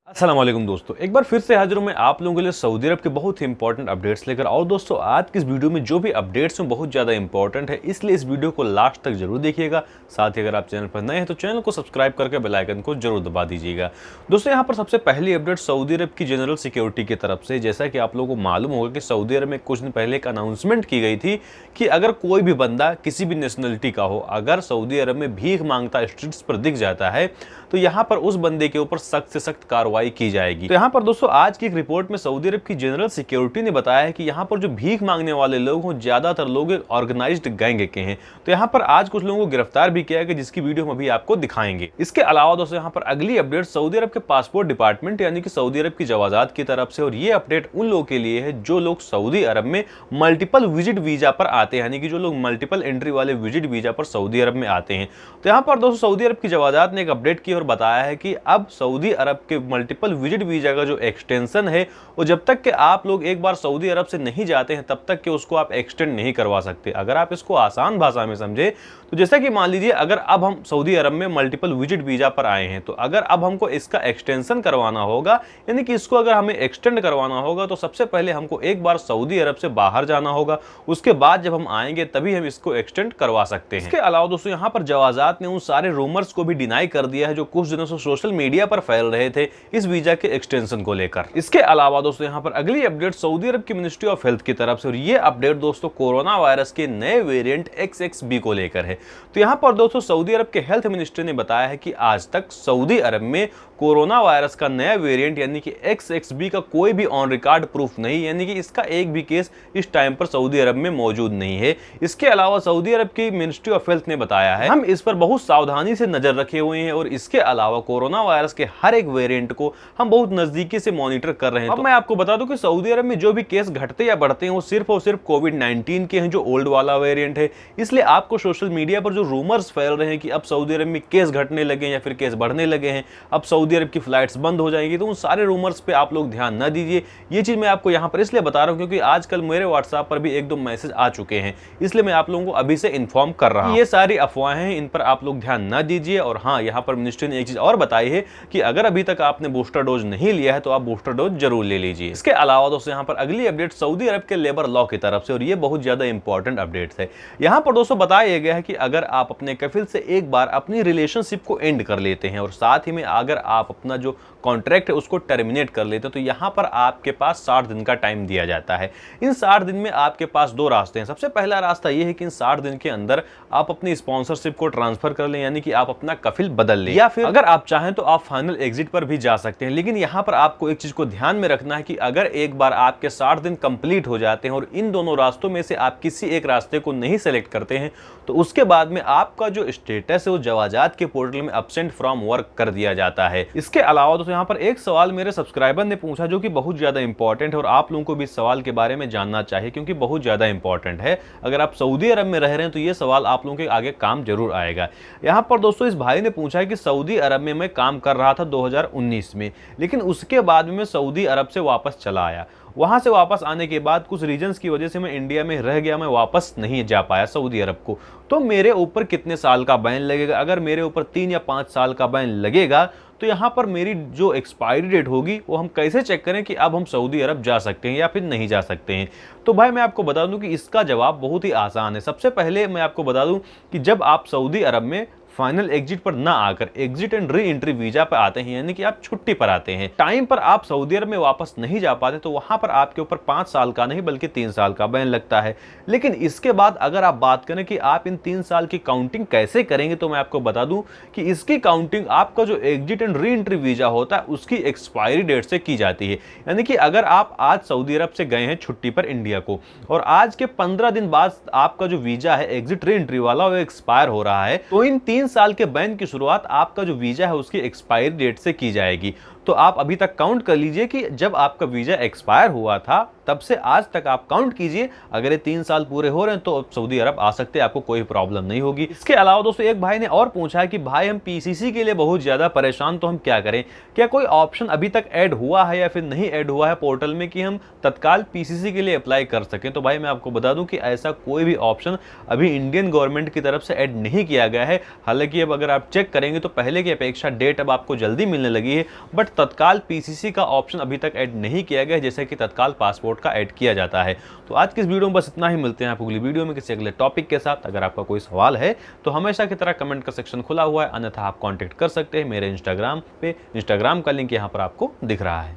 अस्सलाम वालेकुम दोस्तों, एक बार फिर से हाजिर हूं मैं आप लोगों के लिए सऊदी अरब के बहुत ही इंपॉर्टेंट अपडेट्स लेकर। और दोस्तों आज की इस वीडियो में जो भी अपडेट्स हैं बहुत ज़्यादा इंपॉर्टेंट है, इसलिए इस वीडियो को लास्ट तक जरूर देखिएगा। साथ ही अगर आप चैनल पर नए हैं तो चैनल को सब्सक्राइब करके बेल आइकन को जरूर दबा दीजिएगा। दोस्तों यहाँ पर सबसे पहली अपडेट सऊदी अरब की जनरल सिक्योरिटी की तरफ से। जैसा कि आप लोगों को मालूम होगा कि सऊदी अरब में कुछ दिन पहले एक अनाउंसमेंट की गई थी कि अगर कोई भी बंदा किसी भी नेशनलिटी का हो, अगर सऊदी अरब में भीख मांगता स्ट्रीट्स पर दिख जाता है तो यहाँ पर उस बंदे के ऊपर सख्त से सख्त कार्रवाई की जाएगी। तो यहाँ पर दोस्तों आज की एक रिपोर्ट में सऊदी अरब की जनरल सिक्योरिटी ने बताया है कि यहाँ पर जो भीख मांगने वाले लोग हों ज्यादातर लोग ऑर्गेनाइज्ड गैंग के हैं। तो यहाँ पर आज कुछ लोगों को गिरफ्तार भी किया गया जिसकी वीडियो हम अभी आपको दिखाएंगे। इसके अलावा दोस्तों यहाँ पर अगली अपडेट सऊदी अरब के पासपोर्ट डिपार्टमेंट यानी कि सऊदी अरब की जवाजात की तरफ से, और ये अपडेट उन लोगों के लिए है जो लोग सऊदी अरब में मल्टीपल विजिट वीजा पर आते हैं, यानी कि जो लोग मल्टीपल एंट्री वाले विजिट वीजा पर सऊदी अरब में आते हैं। तो यहाँ पर दोस्तों सऊदी अरब की जवाजात ने एक अपडेट की और बताया है कि अब सऊदी अरब के मल्टीपल विजिट वीजा का जो एक्सटेंशन है वो जब तक कि आप लोग एक बार सऊदी अरब से नहीं जाते हैं तब तक कि उसको आप एक्सटेंड नहीं करवा सकते। अगर आप इसको आसान भाषा में समझे तो जैसा कि मान लीजिए अगर अब हम सऊदी अरब में मल्टीपल विजिट वीजा पर आए हैं तो अगर अब हमको इसका एक्सटेंशन करवाना होगा, यानी कि इसको अगर हमें एक्सटेंड करवाना होगा तो सबसे पहले हमको एक बार सऊदी अरब से बाहर जाना होगा, उसके बाद जब हम आएंगे तभी हम इसको एक्सटेंड करवा सकते हैं। इसके अलावा दोस्तों यहाँ पर जवाजात ने उन सारे रूमर्स को भी डिनाई कर दिया है जो कुछ दिनों से सोशल मीडिया पर फैल रहे थे इस वीजा के एक्सटेंशन को लेकर। इसके अलावा दोस्तों यहाँ पर अगली अपडेट सऊदी अरब की मिनिस्ट्री ऑफ हेल्थ की तरफ से, और ये अपडेट दोस्तों कोरोना वायरस के नए वेरिएंट XXB को लेकर है। तो यहाँ पर दोस्तों सऊदी अरब के हेल्थ मिनिस्ट्री ने बताया है कि आज तक सऊदी अरब में कोरोना वायरस का नया वेरिएंट यानी कि XXB का कोई भी ऑन रिकॉर्ड प्रूफ नहीं, यानी कि इसका एक भी केस इस टाइम पर सऊदी अरब में मौजूद नहीं है। इसके अलावा सऊदी अरब की मिनिस्ट्री ऑफ हेल्थ ने बताया है हम इस पर बहुत सावधानी से नजर रखे हुए हैं और इसके अलावा कोरोना वायरस के हर एक वेरिएंट को हम बहुत नजदीकी से मॉनिटर कर रहे हैं। अब मैं आपको बता दूं कि सऊदी अरब में जो भी केस घटते या बढ़ते हैं वो सिर्फ और सिर्फ कोविड-19 के हैं जो ओल्ड वाला वेरिएंट है। इसलिए आपको सोशल मीडिया पर जो रूमर्स फैल रहे हैं कि अब सऊदी अरब में केस घटने लगे या फिर केस बढ़ने लगे हैं, अब सऊदी अरब की फ्लाइट्स बंद हो जाएंगी, तो उन सारे रूमर्स पे आप लोग ध्यान न दीजिए। ये चीज मैं आपको यहाँ पर इसलिए बता रहा हूँ क्योंकि आजकल मेरे व्हाट्सएप पर भी एक दो मैसेज आ चुके हैं, इसलिए मैं आप लोगों को अभी से इन्फॉर्म कर रहा हूँ। ये सारी अफवाहें हैं, इन पर आप लोग ध्यान न दीजिए। और हाँ, यहाँ पर मिनिस्ट्री ने एक चीज और बताई है कि अगर अभी तक आपने बूस्टर डोज नहीं लिया है तो आप बूस्टर डोज जरूर ले लीजिए। इसके अलावा दोस्तों यहाँ पर अगली अपडेट सऊदी अरब के लेबर लॉ की तरफ से, और ये बहुत ज्यादा इंपॉर्टेंट अपडेट है। यहाँ पर दोस्तों बताया गया है कि अगर आप अपने कफिल से एक बार अपनी रिलेशनशिप को एंड कर लेते हैं और साथ ही में अगर आप अपना जो कॉन्ट्रैक्ट है उसको टर्मिनेट कर लेते हैं तो यहाँ पर आपके पास 60 दिन का टाइम दिया जाता है। इन 60 दिन में आपके पास दो रास्ते हैं। सबसे पहला रास्ता यह है कि इन 60 दिन के अंदर आप अपनी स्पॉन्सरशिप को ट्रांसफर कर लें, यानी कि आप अपना कफिल बदल लें, या फिर अगर आप चाहें तो आप फाइनल एग्जिट पर भी जा सकते हैं। लेकिन यहाँ पर आपको एक चीज को ध्यान में रखना है कि अगर एक बार आपके 60 दिन कंप्लीट हो जाते हैं और इन दोनों रास्तों में से आप किसी एक रास्ते को नहीं सेलेक्ट करते हैं तो उसके बाद में आपका जो स्टेटस है वो जवाजात के पोर्टल में एब्सेंट फ्रॉम वर्क कर दिया जाता है। इसके अलावा दोस्तों यहाँ पर एक सवाल मेरे सब्सक्राइबर ने पूछा जो कि बहुत ज्यादा इंपॉर्टेंट है और आप लोगों को भी इस सवाल के बारे में जानना चाहिए क्योंकि बहुत ज्यादा इंपॉर्टेंट है। अगर आप सऊदी अरब में रह रहे हैं तो ये सवाल आप लोगों के आगे काम जरूर आएगा। यहाँ पर दोस्तों इस भाई ने पूछा है कि सऊदी अरब में मैं काम कर रहा था 2019 में, लेकिन उसके बाद में मैं सऊदी अरब से वापस चला आया। वहां से वापस आने के बाद कुछ रीजंस की वजह से मैं इंडिया में रह गया, मैं वापस नहीं जा पाया सऊदी अरब को। तो मेरे ऊपर कितने साल का बैन लगेगा? अगर मेरे ऊपर 3 या 5 साल का बैन लगेगा तो यहाँ पर मेरी जो एक्सपायरी डेट होगी वो हम कैसे चेक करें कि अब हम सऊदी अरब जा सकते हैं या फिर नहीं जा सकते हैं? तो भाई मैं आपको बता दूं कि इसका जवाब बहुत ही आसान है। सबसे पहले मैं आपको बता दूं कि जब आप सऊदी अरब में फाइनल एग्जिट पर ना आकर exit and re entry visa पर आते हैं, यानी कि आप छुट्टी पर आते हैं, टाइम पर आप सऊदी अरब में वापस नहीं जा पाते तो वहां पर आपके ऊपर 5 साल का नहीं बल्कि 3 साल का बैन लगता है। लेकिन इसके बाद अगर आप बात करें कि आप इन 3 साल की काउंटिंग कैसे करेंगे तो मैं आपको बता दूं कि इसकी काउंटिंग आपका जो exit and re entry visa होता है उसकी एक्सपायरी डेट से की जाती है। यानी कि अगर आप आज सऊदी अरब से गए हैं छुट्टी पर इंडिया को और आज के 15 दिन बाद आपका जो वीजा है एग्जिट री एंट्री वाला वो एक्सपायर हो रहा है तो इन 3 साल के बैन की शुरुआत आपका जो वीजा है उसकी एक्सपायरी डेट से की जाएगी। तो आप अभी तक काउंट कर लीजिए कि जब आपका वीजा एक्सपायर हुआ था तब से आज तक आप काउंट कीजिए। अगर ये 3 साल पूरे हो रहे हैं तो सऊदी अरब आ सकते हैं, आपको कोई प्रॉब्लम नहीं होगी। इसके अलावा दोस्तों एक भाई ने और पूछा है कि भाई हम पीसीसी के लिए बहुत ज्यादा परेशान, तो हम क्या करें? क्या कोई ऑप्शन अभी तक ऐड हुआ है या फिर नहीं ऐड हुआ है पोर्टल में कि हम तत्काल पीसीसी के लिए अप्लाई कर सकें? तो भाई मैं आपको बता दूं कि ऐसा कोई भी ऑप्शन अभी इंडियन गवर्नमेंट की तरफ से ऐड नहीं किया गया है। हालांकि अब अगर आप चेक करेंगे तो पहले की अपेक्षा डेट अब आपको जल्दी मिलने लगी है, बट तत्काल पीसीसी का ऑप्शन अभी तक ऐड नहीं किया गया है, जैसे कि तत्काल पासपोर्ट का ऐड किया जाता है। तो आज की इस वीडियो में बस इतना ही, मिलते हैं आपको अगली वीडियो में किसी अगले टॉपिक के साथ। अगर आपका कोई सवाल है तो हमेशा की तरह कमेंट का सेक्शन खुला हुआ है, अन्यथा आप कॉन्टेक्ट कर सकते हैं मेरे इंस्टाग्राम पे। इंस्टाग्राम का लिंक यहाँ पर आपको दिख रहा है।